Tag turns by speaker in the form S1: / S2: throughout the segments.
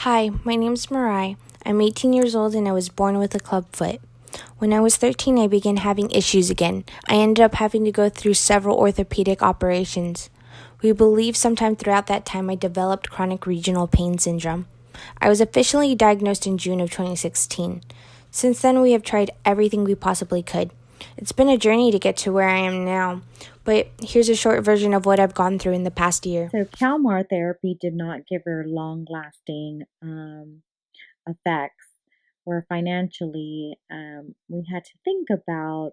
S1: Hi, my name's Mariah. I'm 18 years old and I was born with a club foot. When I was 13, I began having issues again. I ended up having to go through several orthopedic operations. We believe sometime throughout that time I developed chronic regional pain syndrome. I was officially diagnosed in June of 2016. Since then, we have tried everything we possibly could. It's been a journey to get to where I am now, but here's a short version of what I've gone through in the past year.
S2: So Calmar therapy did not give her long-lasting effects, where financially we had to think about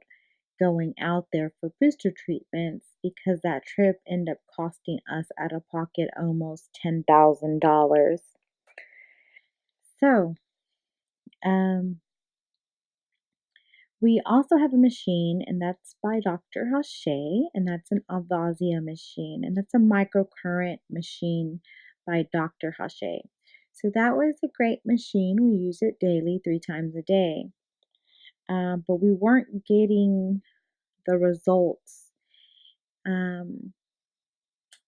S2: going out there for booster treatments because that trip ended up costing us out of pocket almost $10,000. So um, we also have a machine, and that's by Dr. Hache, and that's an Avasia machine, and that's a microcurrent machine by Dr. Hache. So that was a great machine. We use it daily, 3 times a day. But we weren't getting the results um,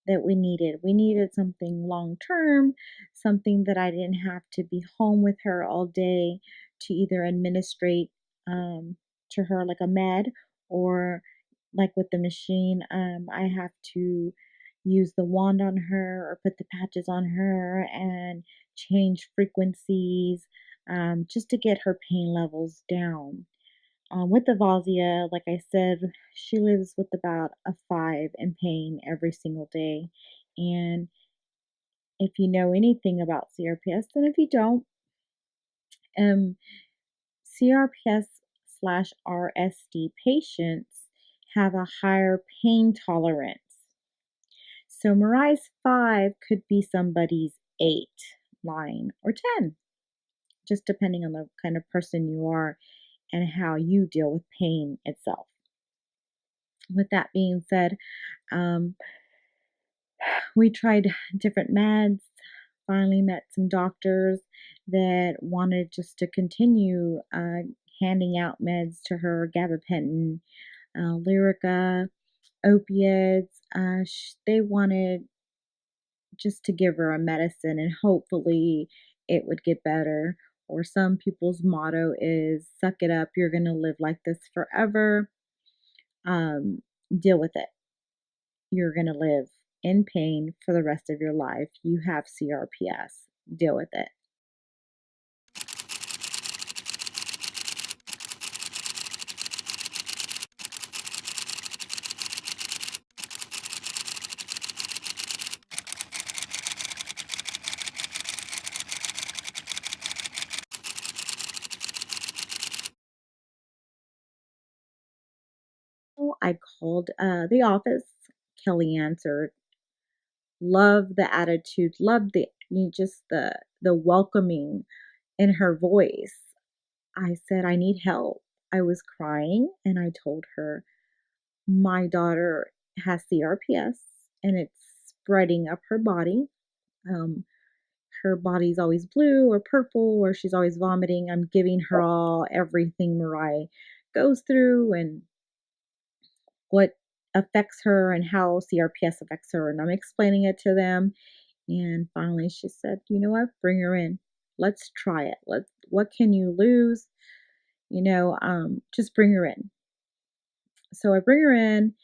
S2: that we needed. We needed something long term, something that I didn't have to be home with her all day to either administrate to her like a med, or like with the machine, I have to use the wand on her or put the patches on her and change frequencies just to get her pain levels down. With Avasia, like I said, she lives with about a 5 in pain every single day. And if you know anything about CRPS, and if you don't, um, CRPS/RSD patients have a higher pain tolerance. So Mariah's 5 could be somebody's 8, 9, or 10, just depending on the kind of person you are and how you deal with pain itself. With that being said, um, we tried different meds, finally met some doctors that wanted just to continue handing out meds to her, gabapentin, Lyrica, opiates. They wanted just to give her a medicine and hopefully it would get better. Or some people's motto is suck it up, you're going to live like this forever. Um, Deal with it. You're going to live in pain for the rest of your life. You have CRPS. Deal with it. I called the office. Kelly answered. Love the attitude. Love just the welcoming in her voice. I said, I need help. I was crying and I told her, my daughter has CRPS and it's spreading up her body. Um, her body's always blue or purple, or she's always vomiting. I'm giving her all everything Mariah goes through and what affects her and how CRPS affects her. And I'm explaining it to them. And finally she said, you know what, bring her in. Let's try it. What can you lose? Just bring her in. So I bring her in,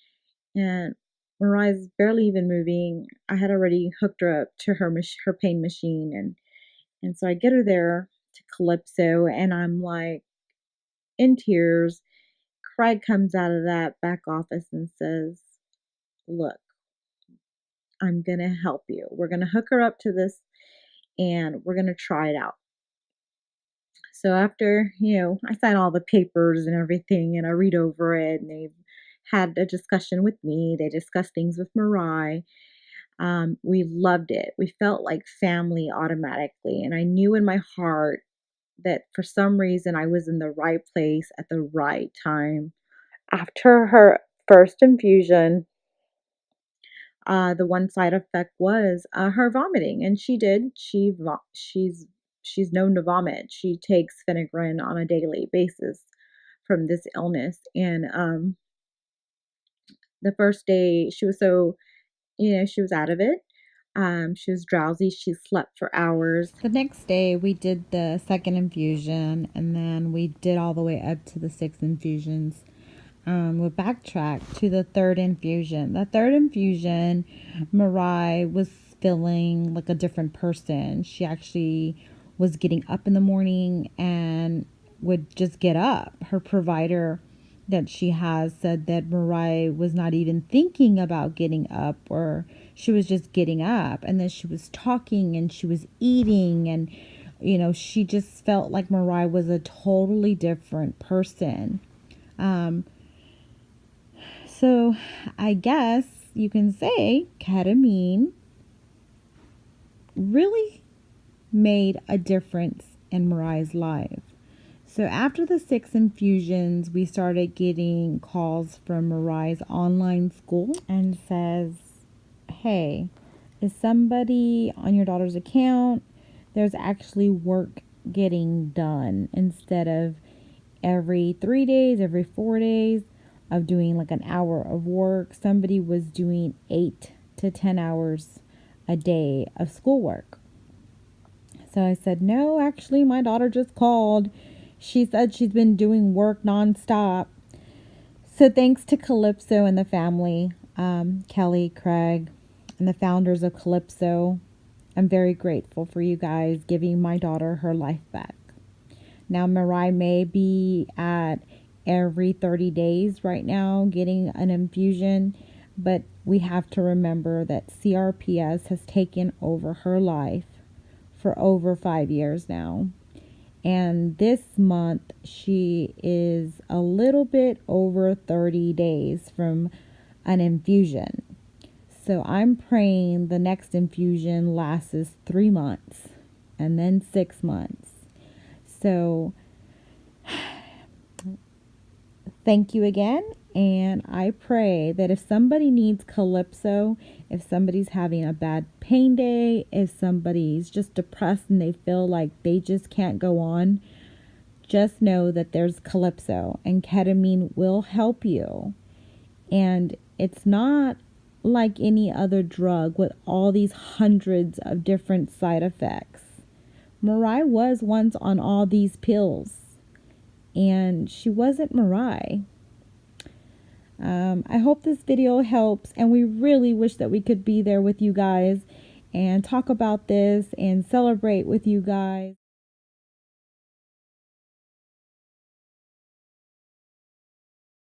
S2: and Mariah's barely even moving. I had already hooked her up to her pain machine, and so I get her there to Calypso, and I'm like in tears. Craig comes out of that back office and says, "Look, I'm gonna help you. We're gonna hook her up to this, and we're gonna try it out." So after, I sign all the papers and everything, and I read over it, and they've had a discussion with me. They discussed things with Mariah. We loved it. We felt like family automatically. And I knew in my heart that for some reason I was in the right place at the right time. After her first infusion, the one side effect was her vomiting, and she did. She's known to vomit. She takes Phenergan on a daily basis from this illness, and the first day she was she was out of it. She was drowsy. She slept for hours. The next day, we did the second infusion, and then we did all the way up to the 6 infusions. We'll backtrack to the third infusion. The third infusion, Mariah was feeling like a different person. She actually was getting up in the morning and would just get up. Her provider that she has said that Mariah was not even thinking about getting up, or she was just getting up, and then she was talking and she was eating, and she just felt like Mariah was a totally different person. So I guess you can say ketamine really made a difference in Mariah's life. So after the 6 infusions, we started getting calls from Mariah's online school and says, hey, is somebody on your daughter's account? There's actually work getting done instead of every 3 days, every 4 days of doing like an hour of work. Somebody was doing 8 to 10 hours a day of schoolwork. So I said, no, actually, my daughter just called. She said she's been doing work nonstop. So thanks to Calypso and the family, Kelly, Craig, and the founders of Calypso, I'm very grateful for you guys giving my daughter her life back. Now, Mariah may be at every 30 days right now getting an infusion, but we have to remember that CRPS has taken over her life for over 5 years now. And this month, she is a little bit over 30 days from an infusion. So I'm praying the next infusion lasts 3 months and then 6 months. So thank you again. And I pray that if somebody needs Calypso, if somebody's having a bad pain day, if somebody's just depressed and they feel like they just can't go on, just know that there's Calypso, and ketamine will help you. And it's not like any other drug with all these hundreds of different side effects. Mariah was once on all these pills, and she wasn't Mariah. I hope this video helps, and we really wish that we could be there with you guys and talk about this and celebrate with you guys.